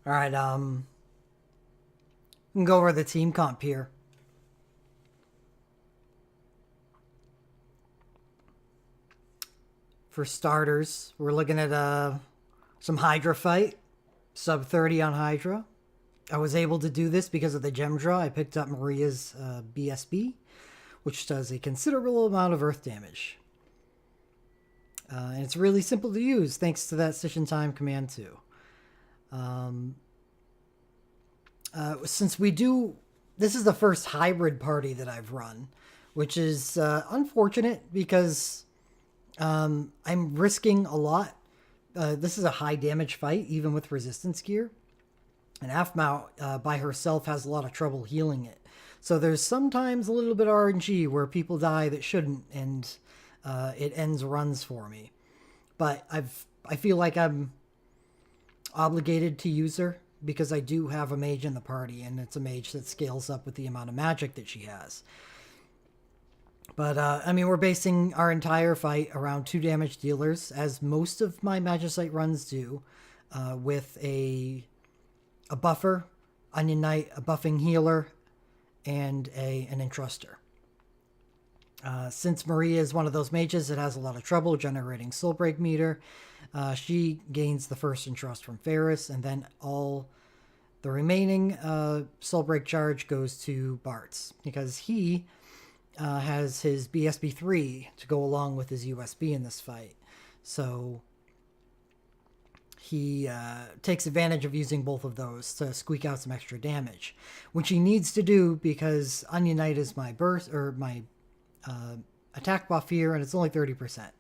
All right, we can go over the team comp here. For starters, we're looking at some Hydra fight, Sub30 on Hydra. I was able to do this because of the gem draw. I picked up Maria's BSB, which does a considerable amount of earth damage. And it's really simple to use thanks to that Session Time command too. Since we do, this is the first hybrid party that I've run, which is unfortunate because I'm risking a lot. This is a high damage fight, even with resistance gear. And Aphmau by herself has a lot of trouble healing it. So there's sometimes a little bit of RNG where people die that shouldn't, and it ends runs for me. But I feel like I'm obligated to use her because I do have a mage in the party, and it's a mage that scales up with the amount of magic that she has. But, I mean, we're basing our entire fight around 2 damage dealers, as most of my Magicite runs do, with a buffer, Onion Knight, a buffing healer, and an Entruster. Since Maria is one of those mages that has a lot of trouble generating Soul Break meter, she gains the first Entrust from Ferris, and then all the remaining Soul Break charge goes to Bartz, because he has his BSB3 to go along with his USB in this fight. So he takes advantage of using both of those to squeak out some extra damage, which he needs to do because Onion Knight is my burst or my attack buff here, and it's only 30%.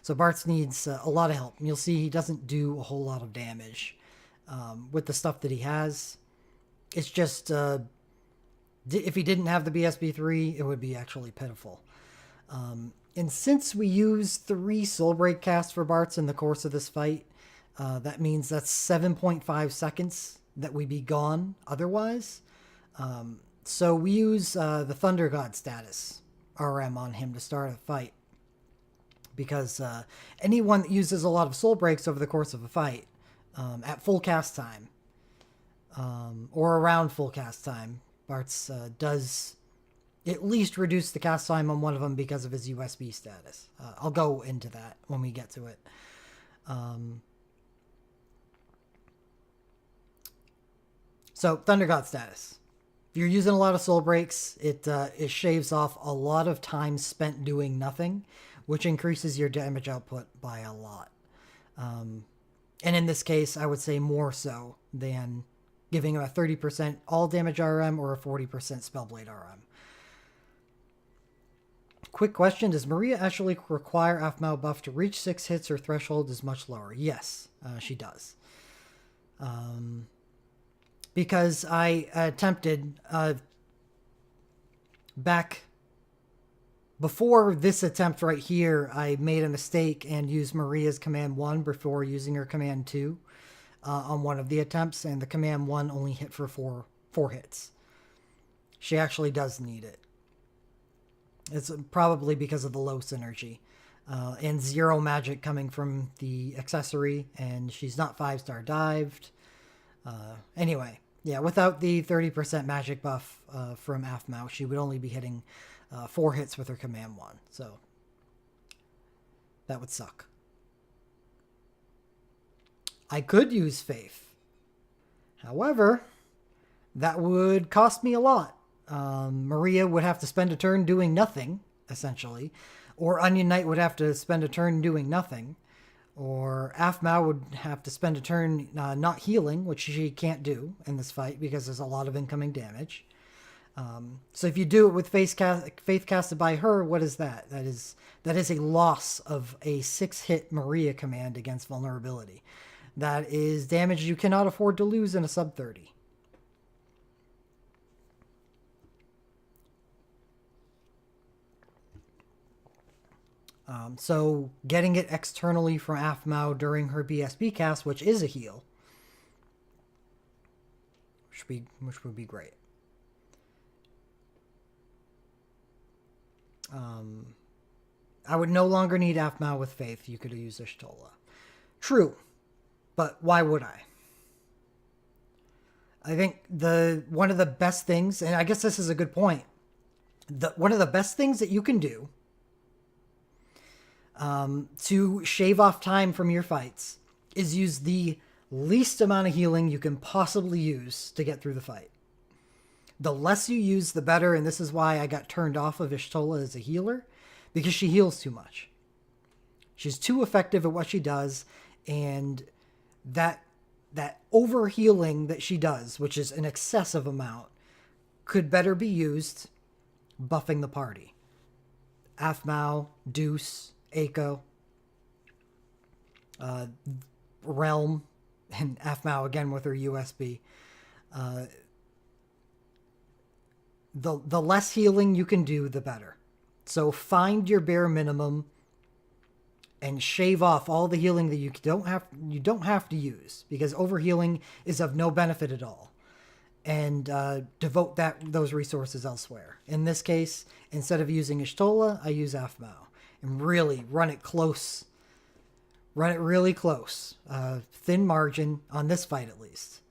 So Bartz needs a lot of help. And you'll see he doesn't do a whole lot of damage with the stuff that he has. It's just if he didn't have the BSB3, it would be actually pitiful. And since we use 3 Soul Break casts for Bartz in the course of this fight, that means that's 7.5 seconds that we'd be gone otherwise. So we use the Thunder God status RM on him to start a fight. Because anyone that uses a lot of Soul Breaks over the course of a fight at full cast time, or around full cast time, Bartz does at least reduce the cast time on one of them because of his USB status. I'll go into that when we get to it. So, Thunder God status. If you're using a lot of Soul Breaks, it shaves off a lot of time spent doing nothing, which increases your damage output by a lot. And in this case, I would say more so than giving him a 30% all damage RM or a 40% Spellblade RM. Quick question, does Maria actually require Aphmau buff to reach 6 hits? Her threshold is much lower. Yes, she does. Because I attempted back before this attempt right here, I made a mistake and used Maria's command 1 before using her command 2 on one of the attempts, and the command 1 only hit for four hits. She actually does need it. It's probably because of the low synergy and 0 magic coming from the accessory, and she's not 5-star dived. Anyway, yeah, without the 30% magic buff from Aphmau, she would only be hitting 4 hits with her command 1. So that would suck. I could use Faith. However, that would cost me a lot. Maria would have to spend a turn doing nothing, essentially. Or Onion Knight would have to spend a turn doing nothing. Or Aphmau would have to spend a turn not healing, which she can't do in this fight because there's a lot of incoming damage. So if you do it with Faith casted by her, what is that? That is a loss of a 6-hit Maria command against vulnerability. That is damage you cannot afford to lose in a Sub30. So getting it externally from Aphmau during her BSB cast, which is a heal, which would be great. I would no longer need Aphmau with Faith. You could use Ishtola. True, but why would I? I think one of the best things, and I guess this is a good point, one of the best things that you can do to shave off time from your fights is use the least amount of healing you can possibly use to get through the fight. The less you use, the better, and this is why I got turned off of Y'shtola as a healer, because she heals too much. She's too effective at what she does, and that over healing that she does, which is an excessive amount, could better be used buffing the party. Aphmau, Deuce, Eiko, Realm, and Aphmau again with her USB. The less healing you can do, the better. So find your bare minimum and shave off all the healing that you don't have to use, because overhealing is of no benefit at all. And devote those resources elsewhere. In this case, instead of using Y'shtola, I use Aphmau. And really run it close. Run it really close. Thin margin on this fight at least.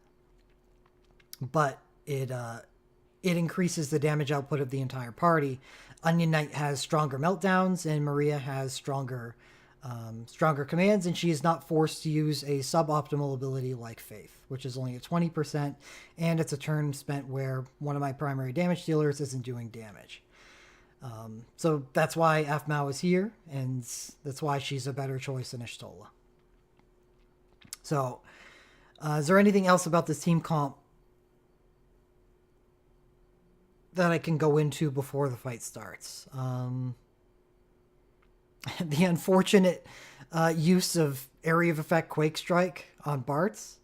But it increases the damage output of the entire party. Onion Knight has stronger meltdowns, and Maria has stronger commands, and she is not forced to use a suboptimal ability like Faith, which is only at 20%, and it's a turn spent where one of my primary damage dealers isn't doing damage. So that's why Aphmau is here, and that's why she's a better choice than Y'shtola. So, is there anything else about this team comp that I can go into before the fight starts? The unfortunate use of area of effect Quake Strike on Bartz.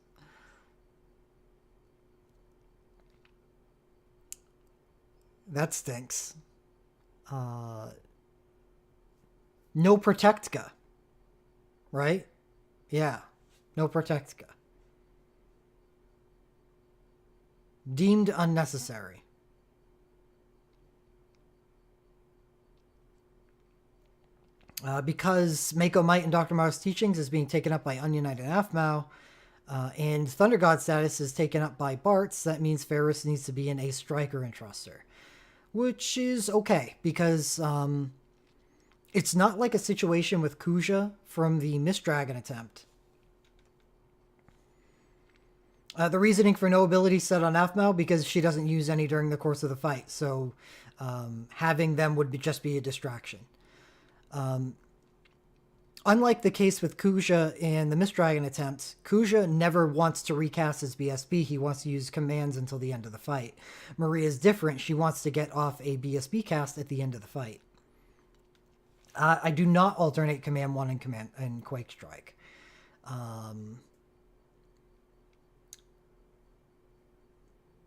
That stinks. No Protectka. Right? Yeah. No Protectka. Deemed unnecessary. Because Mako Might and Dr. Mao's teachings is being taken up by Onion Knight and Aphmau, and Thunder God status is taken up by Bartz, that means Ferris needs to be an Ace Striker and Truster. Which is okay, because it's not like a situation with Kuja from the Mist Dragon attempt. The reasoning for no ability set on Aphmau, because she doesn't use any during the course of the fight, so having them would just be a distraction. Unlike the case with Kuja in the Mist Dragon attempt, Kuja never wants to recast his BSB. He wants to use commands until the end of the fight. Maria's different. She wants to get off a BSB cast at the end of the fight. I do not alternate Command 1 and Quake Strike.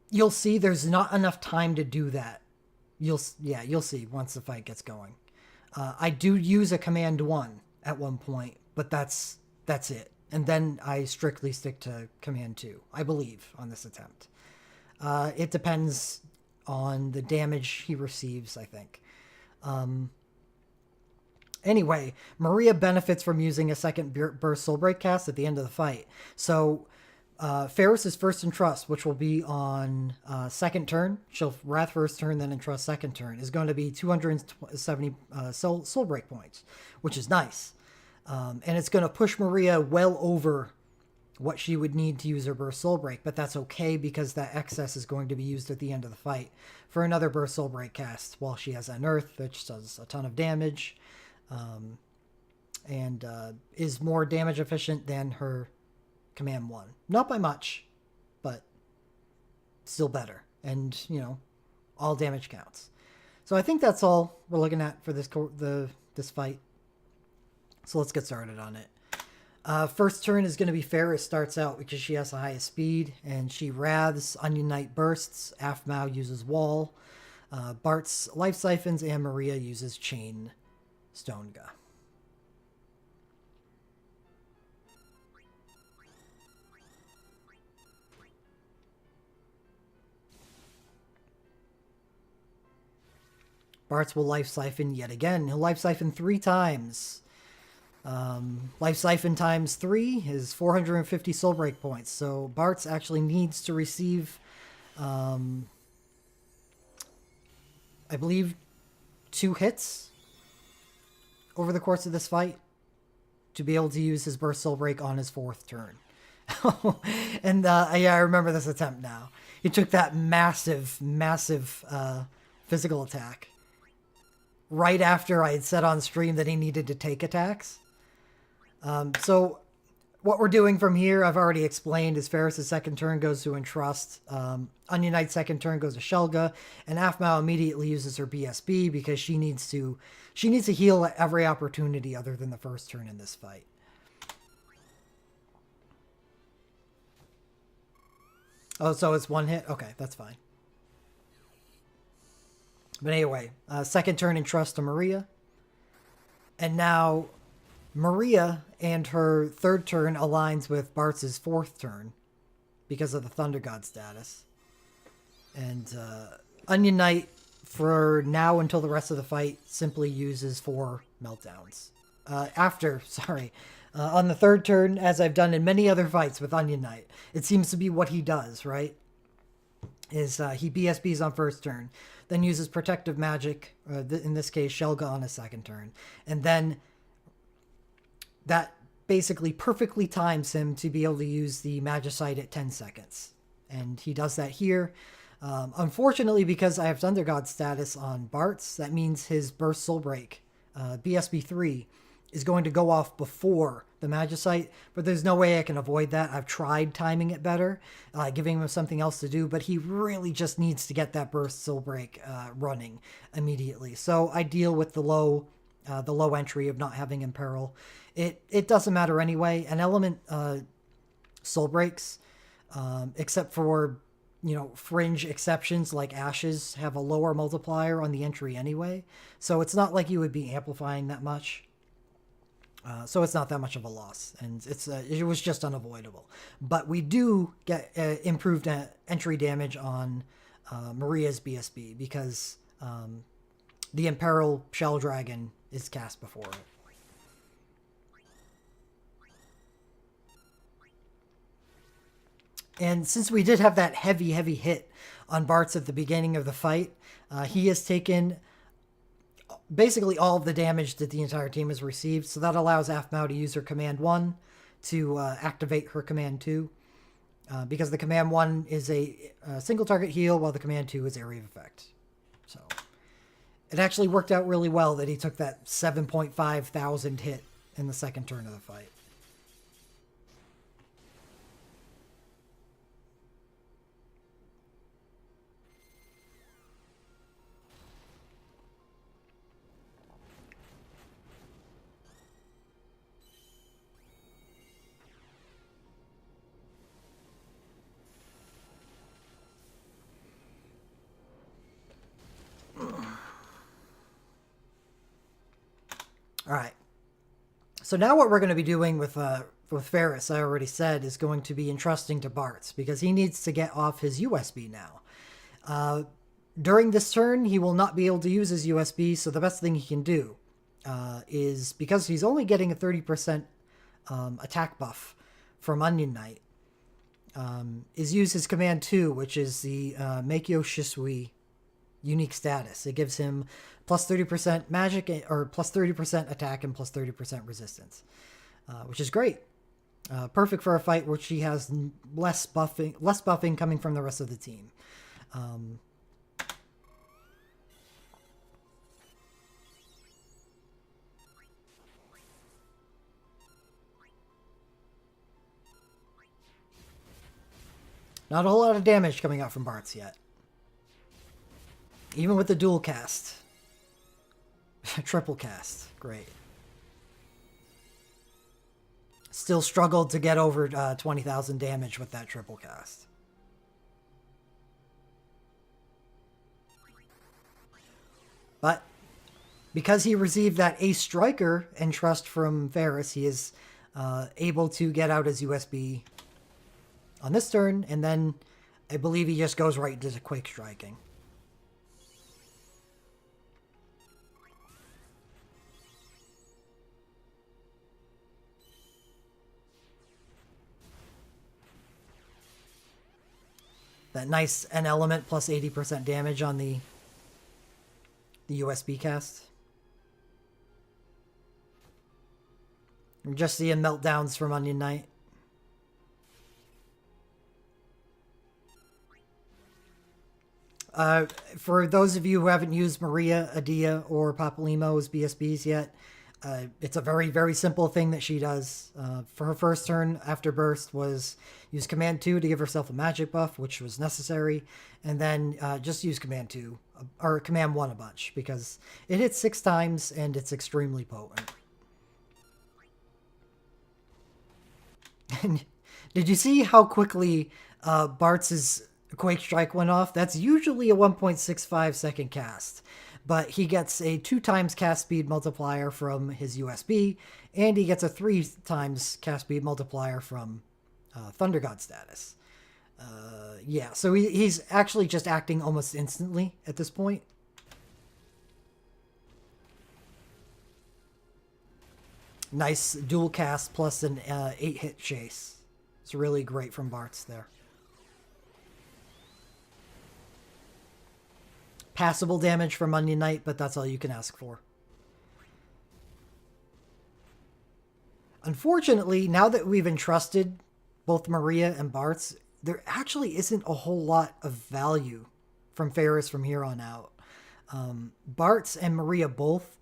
You'll see there's not enough time to do that. You'll see once the fight gets going. I do use a Command 1 at one point, but that's it. And then I strictly stick to Command 2, I believe, on this attempt. It depends on the damage he receives, I think. Anyway, Maria benefits from using a second burst Soulbreak cast at the end of the fight. So Ferris's First Entrust, which will be on second turn, she'll Wrath first turn, then Entrust second turn, is going to be 270 soul break points, which is nice. And it's going to push Maria well over what she would need to use her Burst Soul Break, but that's okay because that excess is going to be used at the end of the fight for another Burst Soul Break cast while she has Unearth, which does a ton of damage, and is more damage efficient than her Command 1. Not by much, but still better. And, all damage counts. So I think that's all we're looking at for this fight. So let's get started on it. First turn is going to be Ferris starts out because she has the highest speed, and she Wraths, Onion Knight bursts, Aphmau uses Wall, Bart's Life Siphons, and Maria uses Chain Stonega. Bartz will Life Siphon yet again. He'll Life Siphon 3 times. Life Siphon times 3 is 450 soul break points. So Bartz actually needs to receive, I believe, 2 hits over the course of this fight to be able to use his Burst Soul Break on his 4th turn. And yeah, I remember this attempt now. He took that massive physical attack right after I had said on stream that he needed to take attacks. So what we're doing from here, I've already explained, is Ferris's second turn goes to Entrust. Onion Knight's second turn goes to Shelga, and Aphmau immediately uses her BSB because she needs to heal at every opportunity other than the first turn in this fight. Oh, so it's 1 hit? Okay, that's fine. But anyway, second turn Entrust to Maria. And now Maria and her 3rd turn aligns with Bartz's 4th turn because of the Thunder God status. And Onion Knight, for now until the rest of the fight, simply uses 4 meltdowns. On the 3rd turn, as I've done in many other fights with Onion Knight, it seems to be what he does, right? Is he BSBs on 1st turn, then uses Protective Magic, in this case Shelga, on his 2nd turn, and then that basically perfectly times him to be able to use the Magicite at 10 seconds. And he does that here. Unfortunately, because I have Thunder God status on Bartz, that means his Burst Soul Break, BSB 3, is going to go off before the Magicite, but there's no way I can avoid that. I've tried timing it better, giving him something else to do, but he really just needs to get that Burst Soul Break running immediately. So I deal with the low entry of not having Imperil. It doesn't matter anyway. An element soul breaks, except for, fringe exceptions like Ashes, have a lower multiplier on the entry anyway. So it's not like you would be amplifying that much. So it's not that much of a loss, and it was just unavoidable. But we do get improved entry damage on Maria's BSB because the Imperil Shell Dragon is cast before it. And since we did have that heavy hit on Bartz at the beginning of the fight, he has taken basically all of the damage that the entire team has received. So that allows Aphmau to use her Command 1 to activate her Command 2. Because the Command 1 is a single target heal, while the Command 2 is area of effect. So it actually worked out really well that he took that 7,500 hit in the 2nd turn of the fight. All right. So now what we're going to be doing with Ferris, I already said, is going to be entrusting to Bartz because he needs to get off his USB now. During this turn, he will not be able to use his USB, so the best thing he can do is, because he's only getting a 30% attack buff from Onion Knight, is use his Command 2, which is the Meikyo Shisui unique status. It gives him plus 30% magic, or plus 30% attack and plus 30% resistance, which is great. Perfect for a fight which he has less buffing coming from the rest of the team. Not a whole lot of damage coming out from Bartz yet. Even with the dual cast. Triple cast. Great. Still struggled to get over 20,000 damage with that triple cast. But because he received that Ace Striker and Trust from Ferris, he is able to get out his USB on this turn, and then I believe he just goes right into Quake Striking. That nice N element plus 80% damage on the USB cast. I'm just seeing meltdowns from Onion Knight. For those of you who haven't used Maria, Adia, or Papalymo as BSBs yet, it's a very, very simple thing that she does. For her first turn after burst was use Command 2 to give herself a magic buff, which was necessary, and then just use Command 2, or Command 1 a bunch, because it hits 6 times and it's extremely potent. And did you see how quickly Bartz's Quake Strike went off? That's usually a 1.65 second cast, but he gets a 2 times cast speed multiplier from his USB, and he gets a 3 times cast speed multiplier from Thunder God status. Yeah, so he's actually just acting almost instantly at this point. Nice dual cast plus an 8-hit chase. It's really great from Bartz there. Passable damage from Onion Knight, but that's all you can ask for. Unfortunately, now that we've entrusted both Maria and Bartz, there actually isn't a whole lot of value from Ferris from here on out. Bartz and Maria both.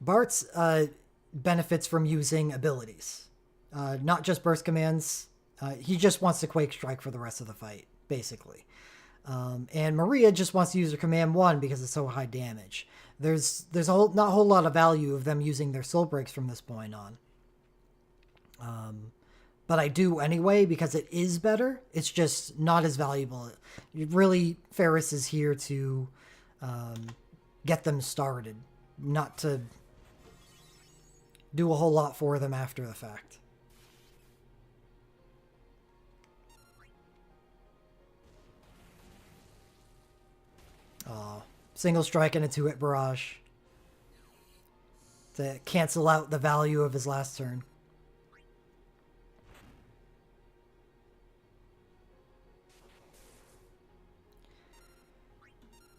Bartz benefits from using abilities, not just burst commands. He just wants to Quake Strike for the rest of the fight, basically. And Maria just wants to use her Command 1 because it's so high damage. There's not a whole lot of value of them using their soul breaks from this point on. But I do anyway because it is better. It's just not as valuable. Really, Ferris is here to get them started, not to do a whole lot for them after the fact. Single strike and a 2-hit barrage to cancel out the value of his last turn.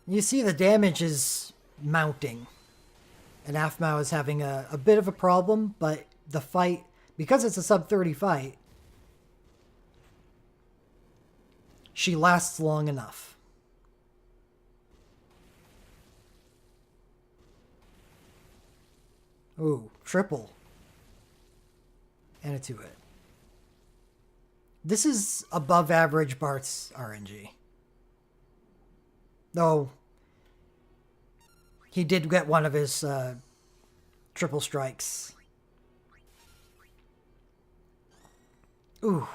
You see the damage is mounting. And Aphmau is having a bit of a problem, but the fight, because it's a sub-30 fight, she lasts long enough. Ooh, triple. And a 2-hit. This is above average Bart's RNG. Though, he did get one of his triple strikes. Ooh.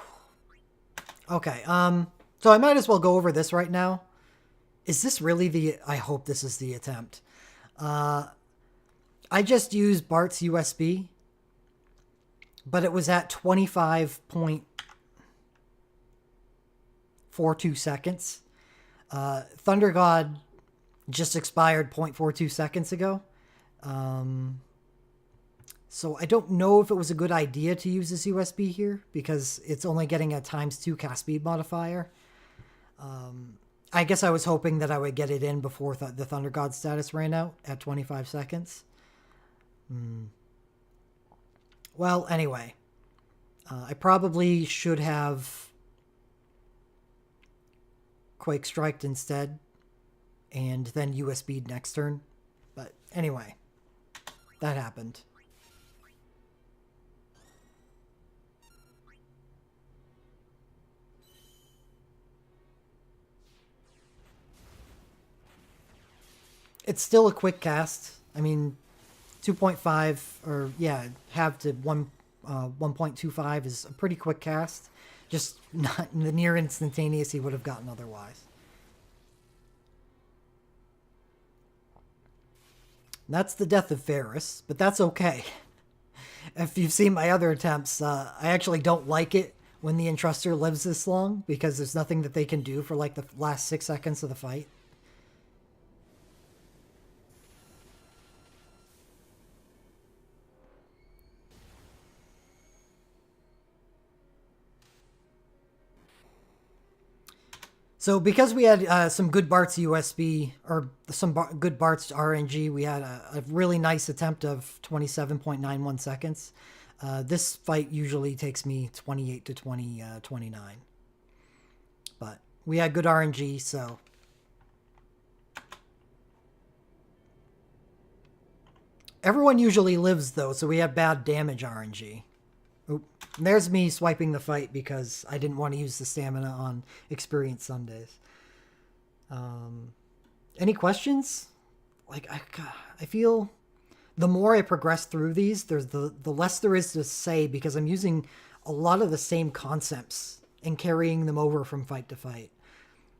Okay, so I might as well go over this right now. Is this really the... I hope this is the attempt. I just used Bart's USB, but it was at 25.42 seconds. Thunder God just expired 0.42 seconds ago. So I don't know if it was a good idea to use this USB here because it's only getting a ×2 cast speed modifier. I guess I was hoping that I would get it in before the Thunder God status ran out at 25 seconds. Well, anyway, I probably should have Quake Striked instead and then USB'd next turn. But anyway, that happened. It's still a quick cast. I mean, 2.5 or yeah, half to 1.25 is a pretty quick cast. Just not the near instantaneous he would have gotten otherwise. That's the death of Ferris, but that's okay. If you've seen my other attempts, I actually don't like it when the Entruster lives this long because there's nothing that they can do for like the last 6 seconds of the fight. So because we had some good Bart's USB or good Bart's RNG, we had a really nice attempt of 27.91 seconds. This fight usually takes me 28 to 29. But we had good RNG, so... Everyone usually lives, though, so we have bad damage RNG. Oop. There's me swiping the fight because I didn't want to use the stamina on Experience Sundays. Any questions? Like, I feel the more I progress through these, there's the less there is to say because I'm using a lot of the same concepts and carrying them over from fight to fight.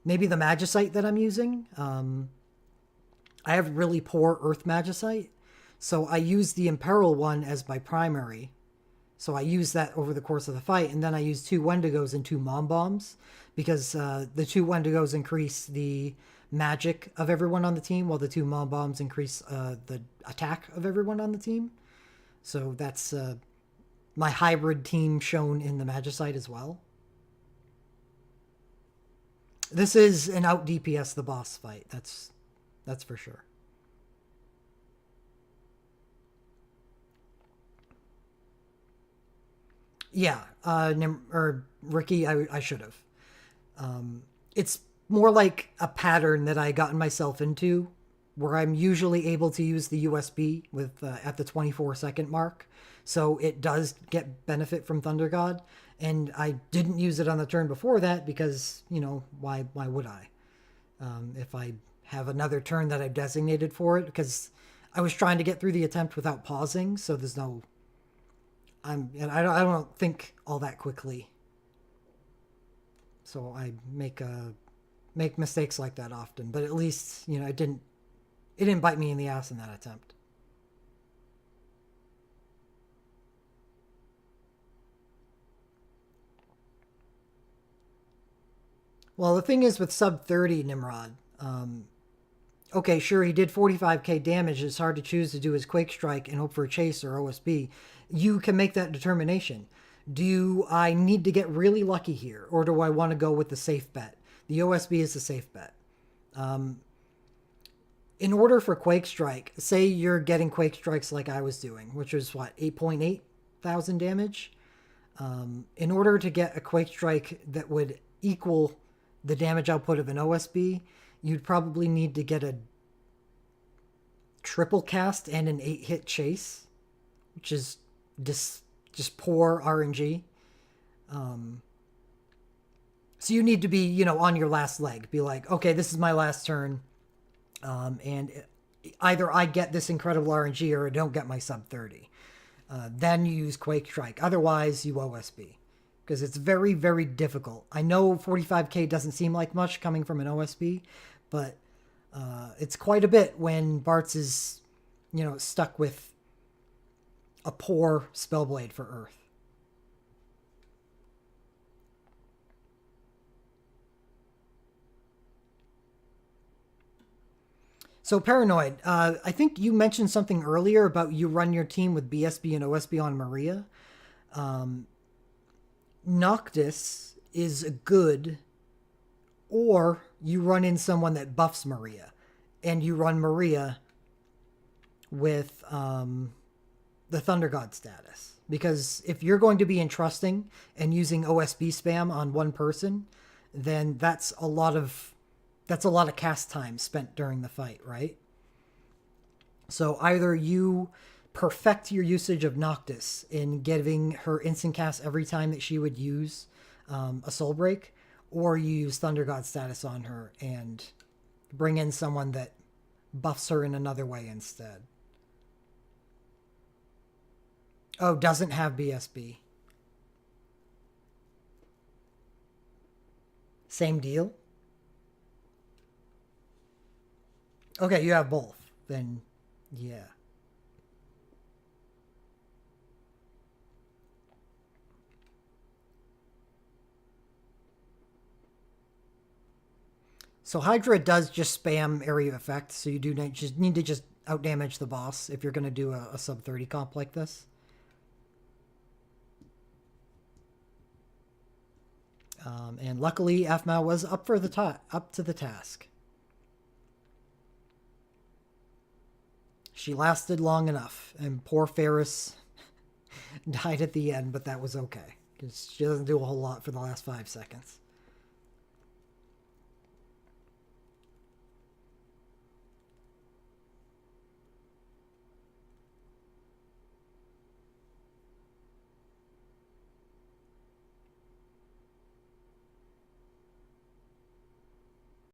Maybe the Magicite that I'm using. I have really poor Earth Magicite, so I use the Imperil one as my primary. So I use that over the course of the fight, and then I use 2 Wendigos and 2 Mom Bombs because the 2 Wendigos increase the magic of everyone on the team, while the 2 Mom Bombs increase the attack of everyone on the team. So that's my hybrid team shown in the Magicite as well. This is an out DPS the boss fight. That's for sure. Yeah, Ricky, I should have. It's more like a pattern that I gotten myself into, where I'm usually able to use the USB with at the 24-second mark, so it does get benefit from Thunder God, and I didn't use it on the turn before that because, you know, why would I? If I have another turn that I've designated for it, because I was trying to get through the attempt without pausing, so there's no... I don't think all that quickly, so I make mistakes like that often. But at least, you know, it didn't bite me in the ass in that attempt. Well, the thing is with Sub30 Nimrod, okay, sure, he did 45k damage. It's hard to choose to do his Quake Strike and hope for a chase or OSB. You can make that determination. Do I need to get really lucky here, or do I want to go with the safe bet? The OSB is the safe bet. In order for Quake Strike, say you're getting Quake Strikes like I was doing, which was, what, 8.8 thousand damage? In order to get a Quake Strike that would equal the damage output of an OSB, you'd probably need to get a triple cast and an 8-hit chase, which is just poor RNG. So you need to be, you know, on your last leg. Be like, okay, this is my last turn, and either I get this incredible RNG or I don't get my Sub30. Then you use Quake Strike. Otherwise, you OSB. Because it's very, very difficult. I know 45k doesn't seem like much coming from an OSB, but it's quite a bit when Bart's is, you know, stuck with a poor Spellblade for Earth. So Paranoid, I think you mentioned something earlier about you run your team with BSB and OSB on Maria. Noctis is good, or you run in someone that buffs Maria, and you run Maria with the Thunder God status. Because if you're going to be entrusting and using OSB spam on one person, then that's a lot of cast time spent during the fight, right? So either you perfect your usage of Noctis in giving her instant cast every time that she would use a Soul Break, or you use Thunder God status on her and bring in someone that buffs her in another way instead. Oh, doesn't have BSB. Same deal? Okay, you have both. Then, yeah. So Hydra does just spam area of effect, so you do just need to just outdamage the boss if you're going to do a Sub30 comp like this. And luckily, Aphmau was up to the task. She lasted long enough, and poor Ferris died at the end, but that was okay, because she doesn't do a whole lot for the last 5 seconds.